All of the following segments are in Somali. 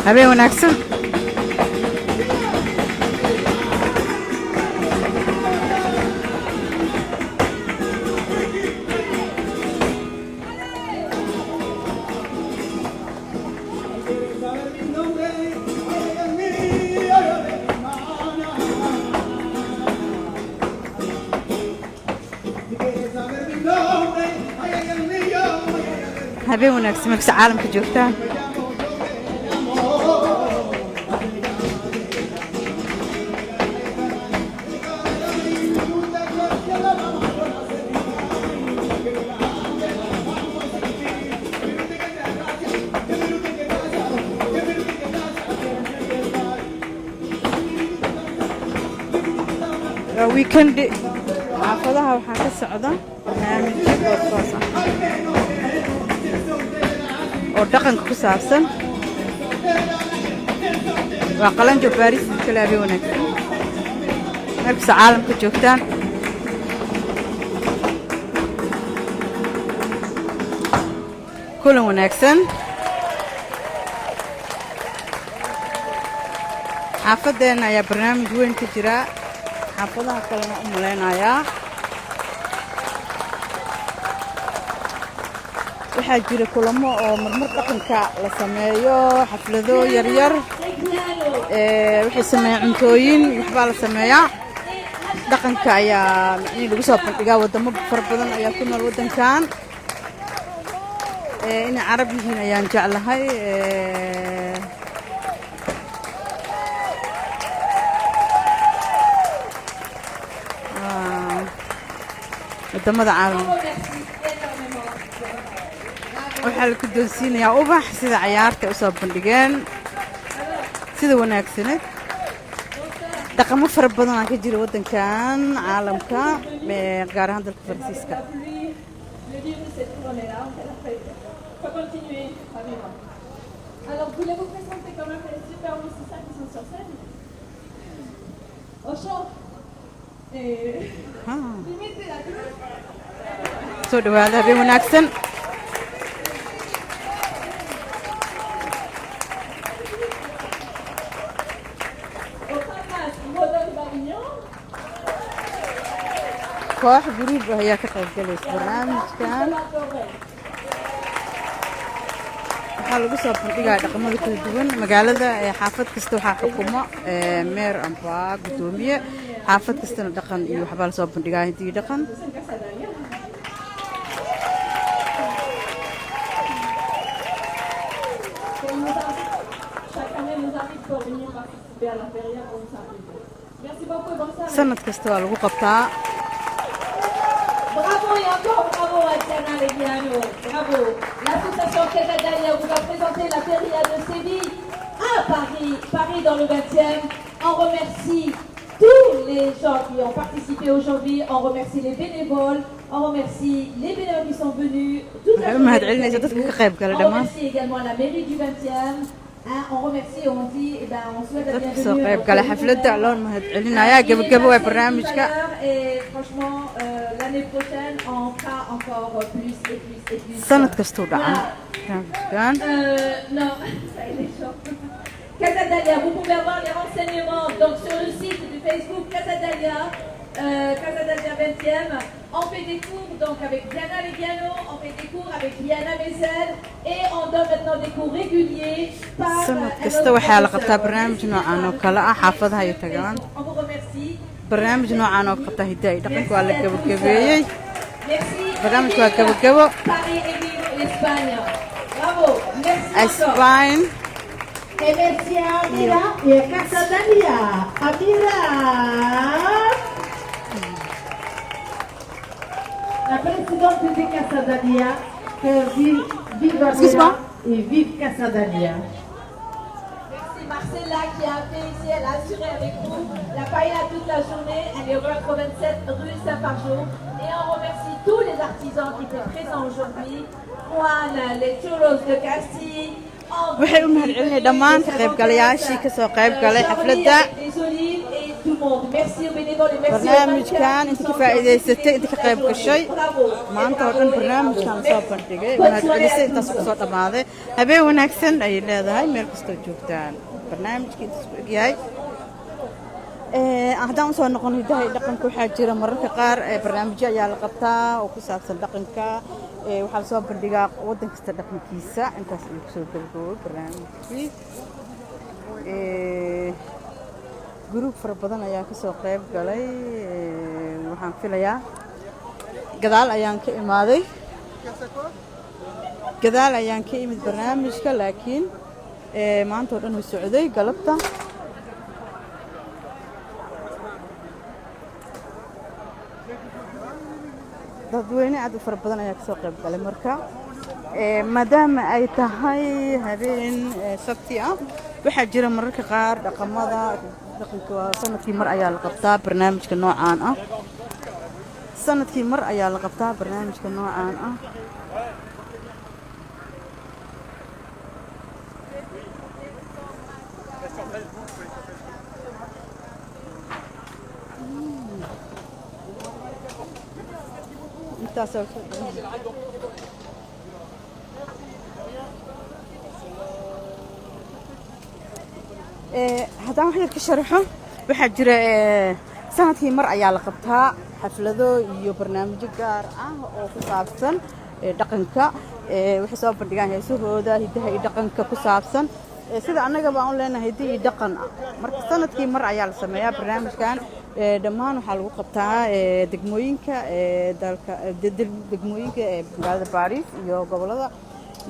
habeen wanaagsan habeen wanaagsan markasta caalamka joogtaan weekend xaafadaha waxaa ka socda barnaamijyo boodboos ah oo dhaqanka ku saabsan waa qalanjo baaris kala habeen wanaagsan markasta caalamka joogtaan kulan wanaagsan xaafadeena ayaa barnaamij weyn ka jira xaafadaha kalena u malaynayaa waxaa jira kulamo oo marmar dhaqanka la sameeyo xaflado yaryar waxay sameeyaan cuntooyin waxbaa la sameeyaa dhaqanka ayaa macnihii lagu soo bandhigaa waddamo fara badan ayaa ku nool waddankan inay carab yihiin ayaan jeclahay wadamada caalamka waxaa la guddoonsiinayaa ubax sida cayaarta ay u soo bandhigeen sida wanaagsaneed dhaqamo fara badan aan ka jira waddankan caalamka gaar ahaan dalka faransiiska soo dhawaada habeen wanaagsan koox guruub ah ayaa ka qayb galaysa barnaamijkan waxaa lagu soo bandhigaa dhaqamada kala duwan magaalada xaafad kasta waxaa xukumo meer amba guddoomiye xaafad kastana dhaqan iyo waxbaa la soo bandhigaa hintii dhaqan sanad kasta waa lagu qabtaa Bravo et encore bravo à Diana Leguiano. Bravo. L'association Casadalia vous a présenté la feria de Séville à Paris, Paris dans le 20e. On remercie tous les gens qui ont participé aujourd'hui. On remercie les bénévoles. On remercie les bénévoles qui sont venus. Toute la journée. On remercie également la mairie du 20e. On remercie, on dit, on souhaite la bienvenue. Et franchement, l'année prochaine, on fera encore plus et plus et plus. Non, ça il est chaud. Casadalia, vous pouvez avoir les renseignements donc sur le site du Facebook Casadalia, Casadalia 20e. On fait des cours donc avec Diana Legiano, on fait des cours avec Liana Messel et on donne maintenant des cours réguliers par sanad kasta waxaa la qabtaa barnaamij noocan oo kale ah xaafadaha ay tagaan On vous remercie. barnaamij noocan oo qabta hidaha iyo dhaqanka waa la gabagabeeyey Merci. barnaamijka waa gabagabo Paris et vive l'Espagne. Bravo. Merci encore. Espagne Et merci à Amira et à Casadania. Amira. La présidente de Casadania, que vive Excuse-moi. Amira et vive Casadania. Merci Marcella qui a fait ici, elle a assuré avec vous la paella toute la journée. Elle est au 87 rue Saint-Fargeau. Et on remercie tous les artisans qui étaient présents aujourd'hui. Juan, les churros de Castille. waxay u mahadcelinay dhammaan ka qaybgalayaashii ka soo qayb galay xafladda Les olives et tout le monde. Merci aux bénévoles et merci aux barnaamijkan inta ka faa'iidaysatay inta ka qayb gashay Bravo. maanta oo dhan barnaamijkan soo bandhigay mahadcelisay intaas ku soo dhammaaday habeen wanaagsan ayay leedahay meel kastoo joogtaan barnaamijkii intaas ku egyahay haddaan usoo noqon hidaha iyo dhaqanka waxaa jira mararka qaar barnaamijyo ayaa la qabtaa oo ku saabsan dhaqanka waxaa lasoo bandhigaa waddan kasta dhaqankiisa intaas ayuu kusoo gabagaboway barnaamijkii guruub fara badan ayaa kasoo qayb galay waxaan filayaa gadaal ayaan ka imaaday gadaal ayaan ka imid barnaamijka laakiin maanta oo dhan way socday galabta dadweyne aad u fara badan ayaa kasoo qayb galay marka maadaama ay tahay habeen sabti ah waxaa jira mararka qaar dhaqamada dhaqanka waa sanadkii mar ayaa la qabtaa barnaamijka noocaan ah sanadkii mar ayaa la qabtaa barnaamijka noocaan ah intaas haddaan wax yar ka sharaxo waxaa jira sanadkii mar ayaa la qabtaa xaflado iyo barnaamijyo gaar ah oo ku saabsan dhaqanka waxay soo bandhigaan heesahooda hidaha iyo dhaqanka ku saabsan sida annaga baan u leenahay hidda iyo dhaqan ah marka sanadkii mar ayaa la sameeyaa barnaamijkan dhammaan waxaa lagu qabtaa degmooyinka dalka degmooyinka magaalada Paris iyo gobolada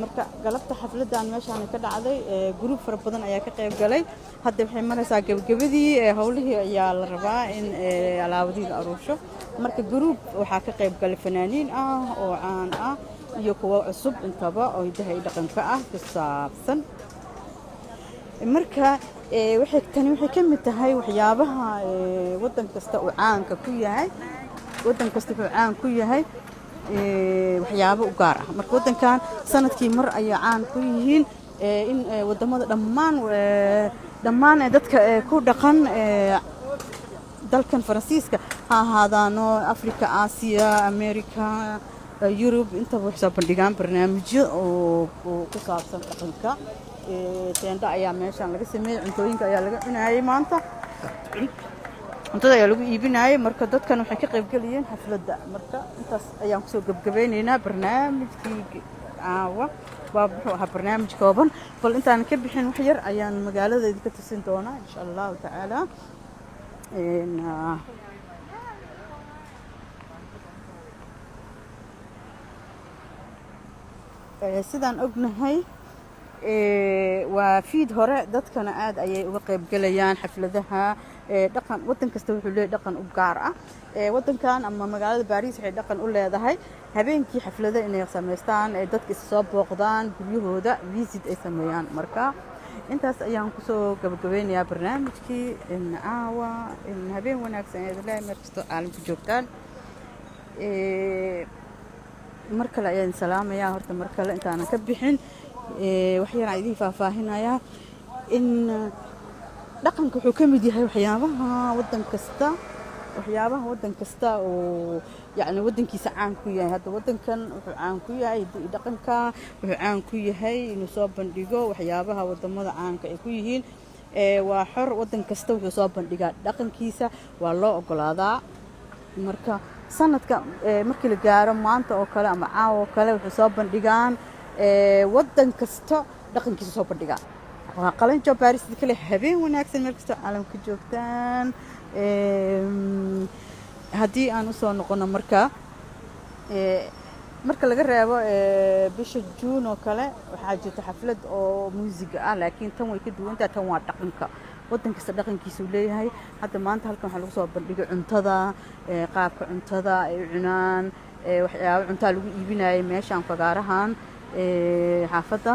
marka galabta xafladan meeshaan ka dhacday group fara badan ayaa ka qayb galay hadda waxay maraysaa gabagabadii howlihii ayaa la rabaa in alaabadii la aruusho marka group waxaa ka qayb galay fanaaniin ah oo caan ah iyo kuwa cusub intaba oo hidaha iyo dhaqanka ah ku saabsan marka tani waxay ka mid tahay waxyaabaha waddan kasta uu caanka ku yahay waddan kasta wuxuu caan ku yahay waxyaabo u gaar ah marka waddankan sanadkii mar ayay caan ku yihiin in wadamada dhammaan dadka ku dhaqan dalkan Faransiiska ha ahaadaano Afrika Aasiya Amerika Yurub intaba waxay soo bandhigaan barnaamijyo oo ku saabsan dhaqanka teenda ayaa meeshaan laga sameeyay cuntooyinka ayaa laga cunayay maanta cuntada ayaa lagu iibinayay marka dadkan waxay ka qayb galayeen xafladda marka intaas ayaan kusoo gabagabeynaynaa barnaamijkii caawa waa wuxuu ahaa barnaamij kooban bal intaan ka bixin wax yar ayaan magaaladeeda ka tusin doonaa insha allahu tacaala sidaan ognahay waa fiid hore dadkana aad ayay uga qayb galayaan xafladaha dhaqan waddan kasta wuxuu leeyahay dhaqan u gaar ah waddankan ama magaalada Paris waxay dhaqan u leedahay habeenkii xaflada inay sameystaan dadka is soo booqdaan guryahooda visit ay sameeyaan marka intaas ayaan kusoo gabagabeynayaa barnaamijkii caawa habeen wanaagsan ee ilaahay meel kasta caalamka joogtaan mar kale ayaan salaamayaa horta mar kale intaanan ka bixin wax yar aan idin faahfaahinayaa in dhaqanka wuxuu ka mid yahay waxyaabaha waddan kasta oo yacni waddankiisa caan ku yahay hadda waddankan wuxuu caan ku yahay dhaqanka wuxuu caan ku yahay inuu soo bandhigo waxyaabaha wadamada caanka ay ku yihiin waa xor waddan kasta wuxuu soo bandhigaa dhaqankiisa waa loo ogolaadaa marka sanadka markii la gaaro maanta oo kale ama caawa oo kale waxay soo bandhigaan waddan kasta dhaqankiisa soo bandhigaan waa qalinjo Paris kale habeen wanaagsan meel kasta caalamka joogtaan haddii aan u soo noqono marka laga reebo bisha June oo kale waxaa jirta xaflad oo muusiga ah laakiin tan way ka duwan tahay tan waa dhaqanka waddan kasta dhaqankiisu leeyahay hadda maanta halkan waxaa lagu soo bandhigay cuntada qaabka cuntada ay cunaan waxyaabo cuntada lagu iibinayay meeshaan fagaarahan xaafadda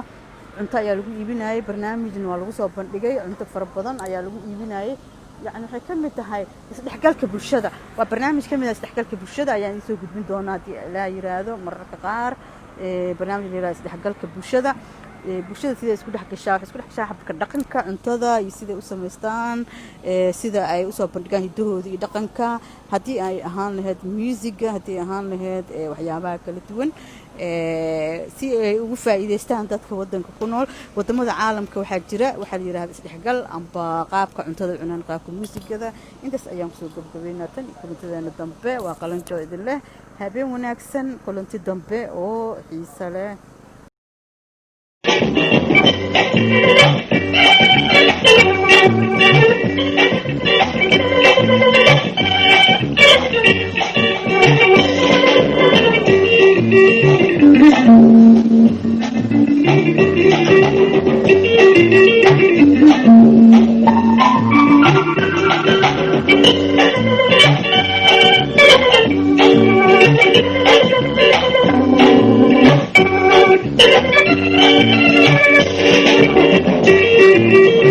cunto ayaa lagu iibinayay barnaamijna waa lagu soo bandhigay cunto fara badan ayaa lagu iibinayay يعني waxay kamid tahay isdhexgalka bulshada waa barnaamij kamid ah isdhexgalka bulshada ayaan soo gudbin doonaa la yiraahdo mararka qaar barnaamij la yiraahdo isdhexgalka bulshada sida isku dhexgashaa habka dhaqanka cuntada iyo sida u sameystaan sida ay u soo bandhigaan hidahooda iyo dhaqanka hadii ay ahaan lahayd musiga hadii ahaan lahayd waxyaabaha kala duwan si ay ugu faa'iideystaan dadka wadanka ku nool wadamada caalamka waxaa jira waxa la yiraahdo isdhexgal amba qaabka cuntada cunaan qaabka muusigada intaas ayaan ku soo gabagabeynaa tan kulantideena dambe waa qalanjo idin leh habeen wanaagsan kulanti dambe oo xiiso leh Thank you.